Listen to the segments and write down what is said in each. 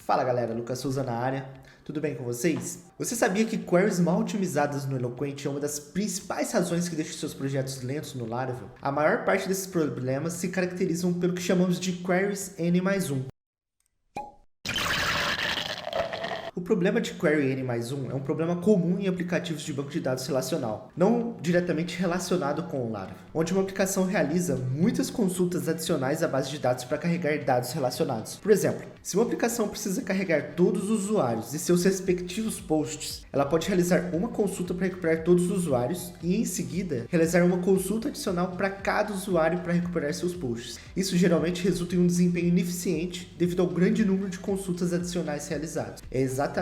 Fala galera, Lucas Souza na área, tudo bem com vocês? Você sabia que queries mal otimizadas no Eloquent é uma das principais razões que deixa seus projetos lentos no Laravel? A maior parte desses problemas se caracterizam pelo que chamamos de queries N+1. O problema de query N+1 é um problema comum em aplicativos de banco de dados relacional, não diretamente relacionado com o Laravel, onde uma aplicação realiza muitas consultas adicionais à base de dados para carregar dados relacionados. Por exemplo, se uma aplicação precisa carregar todos os usuários e seus respectivos posts, ela pode realizar uma consulta para recuperar todos os usuários e, em seguida, realizar uma consulta adicional para cada usuário para recuperar seus posts. Isso geralmente resulta em um desempenho ineficiente devido ao grande número de consultas adicionais realizadas. É exatamente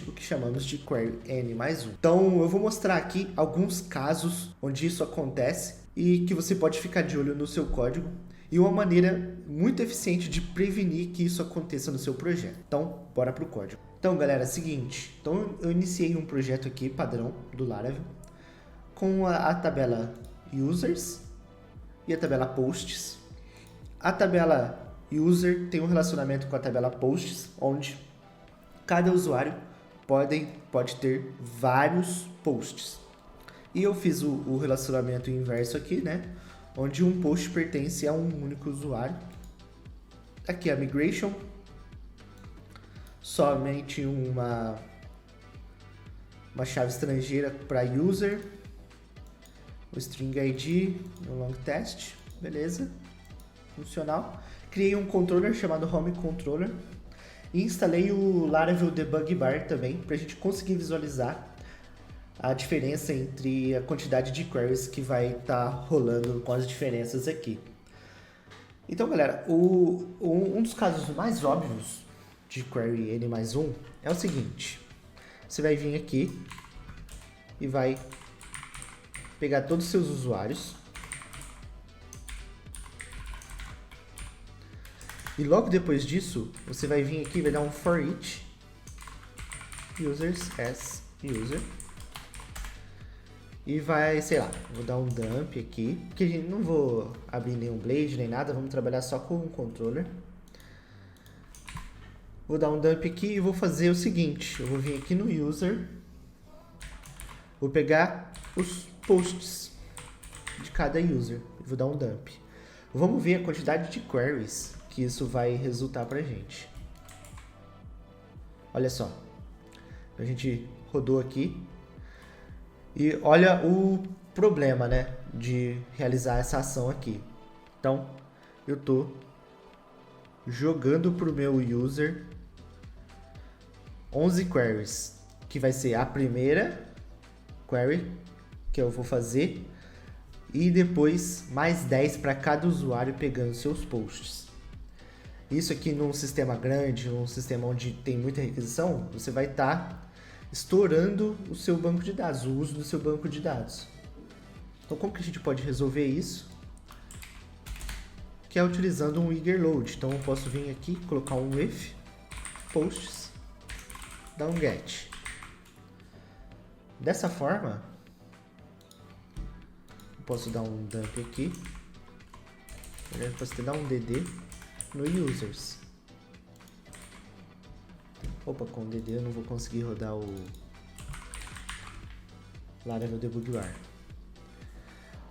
o que chamamos de query N+1. Então, eu vou mostrar aqui alguns casos onde isso acontece e que você pode ficar de olho no seu código e uma maneira muito eficiente de prevenir que isso aconteça no seu projeto. Então, bora pro código. Então, galera, é o seguinte. Então, eu iniciei um projeto aqui, padrão, do Laravel, com a tabela Users e a tabela Posts. A tabela User tem um relacionamento com a tabela Posts, onde cada usuário pode ter vários posts. E eu fiz o relacionamento inverso aqui, né? Onde um post pertence a um único usuário. Aqui a migration, somente uma chave estrangeira para user, o string ID, o long test, beleza, funcional. Criei um controller chamado home controller e instalei o Laravel Debug Bar também para a gente conseguir visualizar a diferença entre a quantidade de queries que vai estar rolando com as diferenças aqui. Então, galera, um dos casos mais óbvios de query N+1 é o seguinte. Você vai vir aqui e vai pegar todos os seus usuários e logo depois disso, você vai vir aqui e vai dar um for each users as user. E vai, sei lá, vou dar um dump aqui, porque a gente não vou abrir nenhum blade nem nada, vamos trabalhar só com um controller. Vou dar um dump aqui e vou fazer o seguinte, eu vou vir aqui no user, vou pegar os posts de cada user e vou dar um dump. Vamos ver a quantidade de queries que isso vai resultar pra gente. Olha só, a gente rodou aqui. E olha o problema, né, de realizar essa ação aqui. Então, eu tô jogando pro meu user 11 queries, que vai ser a primeira query que eu vou fazer e depois mais 10 para cada usuário pegando seus posts. Isso aqui num sistema grande, num sistema onde tem muita requisição, você vai estar estourando o seu banco de dados, o uso do seu banco de dados. Então, como que a gente pode resolver isso? Que é utilizando um eager load. Então, eu posso vir aqui, colocar um if posts, dar um get. Dessa forma, eu posso dar um dump aqui. Eu posso dar um dd no users. Opa, com o DD eu não vou conseguir rodar o Laravel Debug Bar.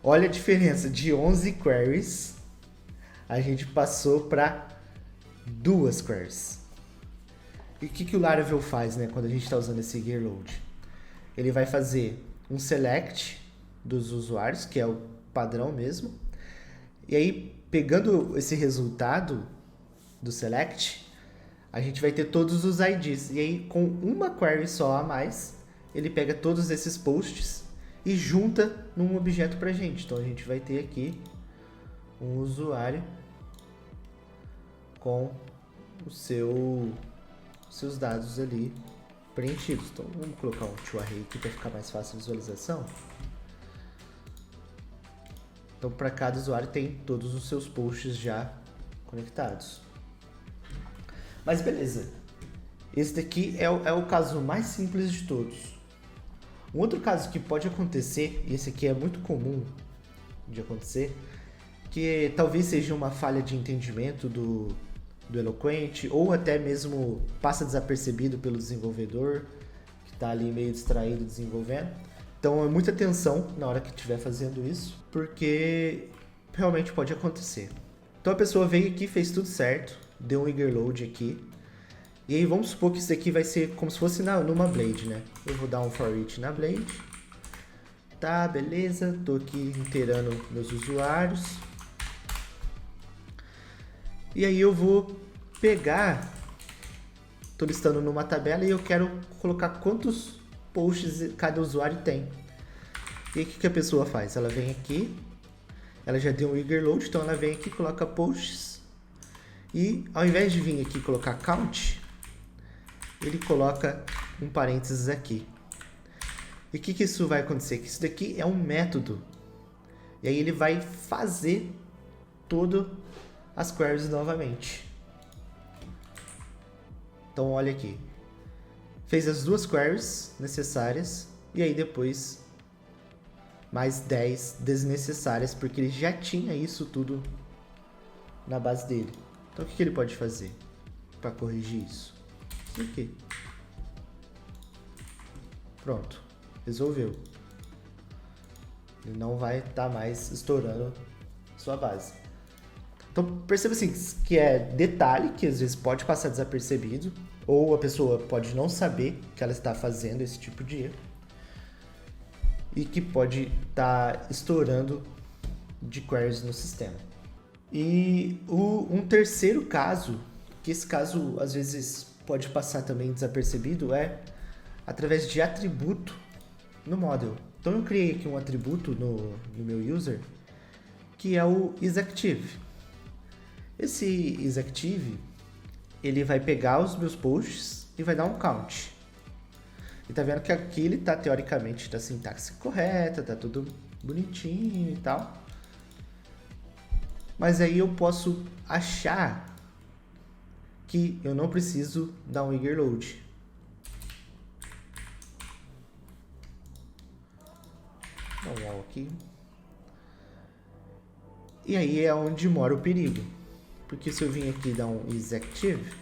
Olha a diferença, de 11 queries a gente passou para 2 queries. E o que o Laravel faz, né, quando a gente está usando esse gear load? Ele vai fazer um select dos usuários, que é o padrão mesmo, e aí pegando esse resultado do select, a gente vai ter todos os IDs, e aí com uma query só a mais, ele pega todos esses posts e junta num objeto pra gente. Então a gente vai ter aqui um usuário com seus dados ali preenchidos. Então vamos colocar um toArray aqui para ficar mais fácil a visualização. Então para cada usuário tem todos os seus posts já conectados. Mas beleza, esse daqui é o caso mais simples de todos. Um outro caso que pode acontecer, e esse aqui é muito comum de acontecer, que talvez seja uma falha de entendimento do Eloquent, ou até mesmo passa desapercebido pelo desenvolvedor, que está ali meio distraído desenvolvendo. Então é muita atenção na hora que estiver fazendo isso, porque realmente pode acontecer. Então a pessoa veio aqui, fez tudo certo, deu um eager load aqui, e aí vamos supor que isso aqui vai ser como se fosse numa Blade, né? Eu vou dar um for each na Blade. Tá, beleza, tô aqui inteirando meus usuários. E aí eu vou pegar, tô listando numa tabela e eu quero colocar quantos posts cada usuário tem. E aí o que a pessoa faz? Ela vem aqui, ela já deu um eager load, então ela vem aqui, coloca posts. E ao invés de vir aqui colocar count, ele coloca um parênteses aqui. E o que isso vai acontecer? Que isso daqui é um método. E aí ele vai fazer todas as queries novamente. Então olha aqui. Fez as 2 queries necessárias. E aí depois mais 10 desnecessárias. Porque ele já tinha isso tudo na base dele. Então o que ele pode fazer para corrigir isso? Isso aqui. Pronto. Resolveu. Ele não vai estar mais estourando sua base. Então perceba assim que é detalhe que às vezes pode passar desapercebido, ou a pessoa pode não saber que ela está fazendo esse tipo de erro, e que pode estar estourando de queries no sistema. E um terceiro caso, que esse caso às vezes pode passar também desapercebido, é através de atributo no model. Então eu criei aqui um atributo no meu user, que é o isActive. Esse isActive, ele vai pegar os meus posts e vai dar um count. E tá vendo que aqui ele tá teoricamente da sintaxe correta, tá tudo bonitinho e tal. Mas aí eu posso achar que eu não preciso dar um eager load. Vamos aqui. E aí é onde mora o perigo. Porque se eu vim aqui dar um isActive,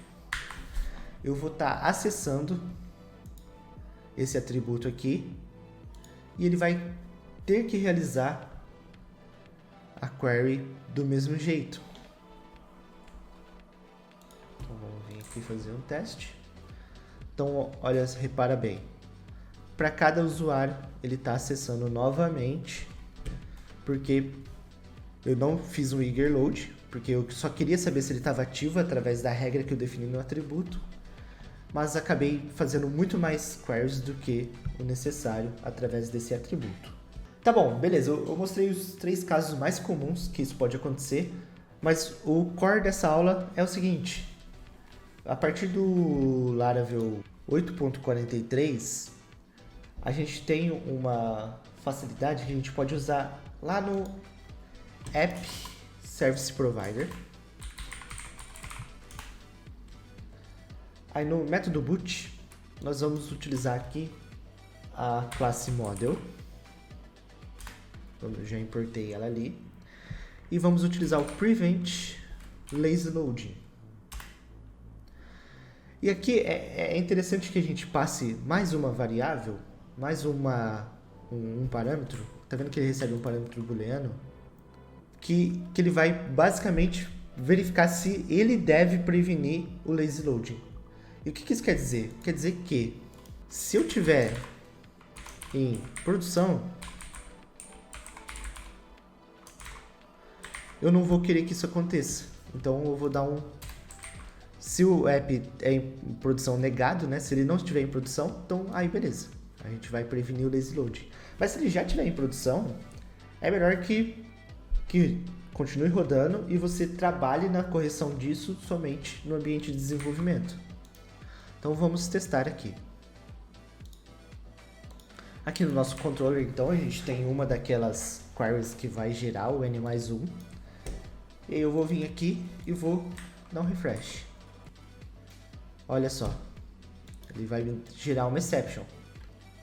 eu vou estar acessando esse atributo aqui e ele vai ter que realizar a query do mesmo jeito. Então vamos vir aqui fazer um teste. Então olha, repara bem. Para cada usuário ele está acessando novamente, porque eu não fiz um eager load, porque eu só queria saber se ele estava ativo através da regra que eu defini no atributo, mas acabei fazendo muito mais queries do que o necessário através desse atributo. Tá bom, beleza, eu mostrei os 3 casos mais comuns que isso pode acontecer, mas o core dessa aula é o seguinte: a partir do Laravel 8.43, a gente tem uma facilidade que a gente pode usar lá no App Service Provider. Aí no método boot, nós vamos utilizar aqui a classe model. Eu já importei ela ali. E vamos utilizar o prevent lazy loading. E aqui é interessante que a gente passe mais uma variável, mais um parâmetro. Tá vendo que ele recebe um parâmetro booleano? Que ele vai basicamente verificar se ele deve prevenir o lazy loading. E o que isso quer dizer? Quer dizer que se eu tiver em produção, eu não vou querer que isso aconteça. Então eu vou dar se o app é em produção negado, né? Se ele não estiver em produção, então aí beleza. A gente vai prevenir o lazy loading. Mas se ele já estiver em produção, é melhor que continue rodando e você trabalhe na correção disso somente no ambiente de desenvolvimento. Então vamos testar aqui. Aqui no nosso controller, então, a gente tem uma daquelas queries que vai gerar o N+1. E aí eu vou vir aqui e vou dar um refresh. Olha só, ele vai gerar uma exception.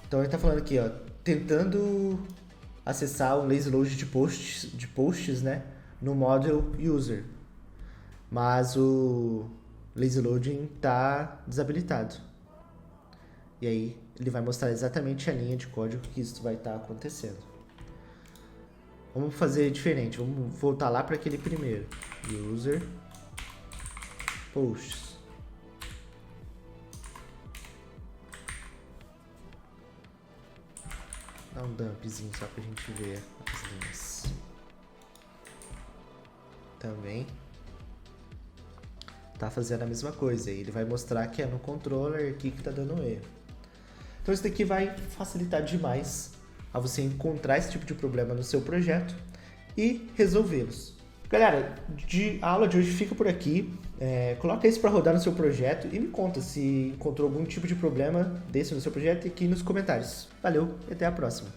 Então ele está falando aqui, ó, tentando acessar o lazy load de posts, né, no model user. mas o lazy loading está desabilitado. E aí ele vai mostrar exatamente a linha de código que isso vai estar acontecendo. Vamos fazer diferente, vamos voltar lá para aquele primeiro. User posts. Dá um dumpzinho só pra gente ver as linhas. Também tá fazendo a mesma coisa. Ele vai mostrar que é no controller aqui que tá dando erro. Então isso daqui vai facilitar demais a você encontrar esse tipo de problema no seu projeto e resolvê-los. Galera, a aula de hoje fica por aqui. Coloca isso para rodar no seu projeto e me conta se encontrou algum tipo de problema desse no seu projeto aqui nos comentários. Valeu e até a próxima.